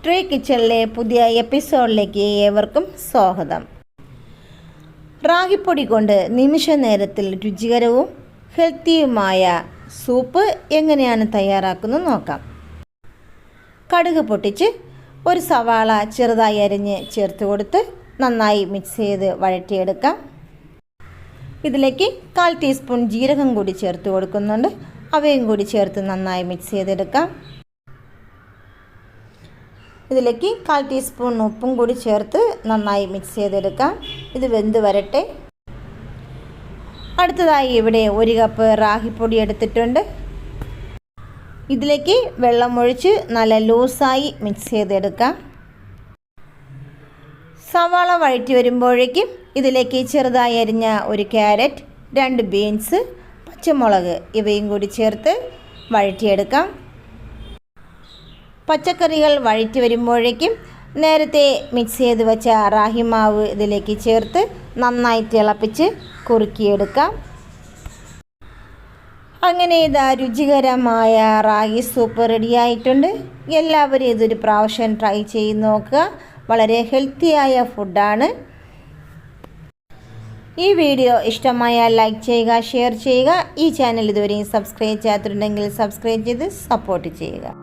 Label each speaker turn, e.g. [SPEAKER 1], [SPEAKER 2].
[SPEAKER 1] Tree കിച്ചണിലെ പുതിയ എപ്പിസോഡിലേക്ക് ഏവർക്കും സ്വാഗതം. റാഗിപ്പൊടി കൊണ്ട് നിമിഷ നേരത്തിൽ രുചികരവും ഹെൽത്തിയുമായ സൂപ്പ് എങ്ങനെയാണ് തയ്യാറാക്കുന്നത് നോക്കാം. കടുക് പൊട്ടിച്ച് ഒരു സവാള ചെറുതായി അരിഞ്ഞ് ചേർത്ത് കൊടുത്ത് നന്നായി മിക്സ് ചെയ്ത് വഴറ്റിയെടുക്കാം. ഇതിലേക്ക് 1/4 ടീസ്പൂൺ ജീരകം കൂടി ചേർത്ത് കൊടുക്കുന്നുണ്ട്. അവയും കൂടി ചേർത്ത് നന്നായി മിക്സ് ചെയ്തെടുക്കാം. ഇതിലേക്ക് 1/4 ടീസ്പൂൺ ഉപ്പും കൂടി ചേർത്ത് നന്നായി മിക്സ് ചെയ്തെടുക്കാം. ഇത് വെന്ത് വരട്ടെ. അടുത്തതായി ഇവിടെ 1 കപ്പ് റാഗിപ്പൊടി എടുത്തിട്ടുണ്ട്. ഇതിലേക്ക് വെള്ളം ഒഴിച്ച് നല്ല ലൂസായി മിക്സ് ചെയ്തെടുക്കാം. സവാള വഴറ്റി വരുമ്പോഴേക്കും ഇതിലേക്ക് ചെറുതായി അരിഞ്ഞ 1 ക്യാരറ്റ്, 2 ബീൻസ്, പച്ചമുളക് ഇവയും കൂടി ചേർത്ത് വഴറ്റിയെടുക്കാം. പച്ചക്കറികൾ വഴറ്റി വരുമ്പോഴേക്കും നേരത്തെ മിക്സ് ചെയ്ത് വെച്ച റാഗി മാവ് ഇതിലേക്ക് ചേർത്ത് നന്നായി തിളപ്പിച്ച് കുറുക്കിയെടുക്കാം. അങ്ങനെ ഇതാ രുചികരമായ റാഗി സൂപ്പ് റെഡിയായിട്ടുണ്ട്. എല്ലാവരും ഇതൊരു പ്രാവശ്യം ട്രൈ ചെയ്ത് നോക്കുക. വളരെ ഹെൽത്തിയായ ഫുഡാണ്. ഈ വീഡിയോ ഇഷ്ടമായാൽ ലൈക്ക് ചെയ്യുക, ഷെയർ ചെയ്യുക. ഈ ചാനൽ ഇതുവരെയും സബ്സ്ക്രൈബ് ചെയ്യാത്തിട്ടുണ്ടെങ്കിൽ സബ്സ്ക്രൈബ് ചെയ്ത് സപ്പോർട്ട് ചെയ്യുക.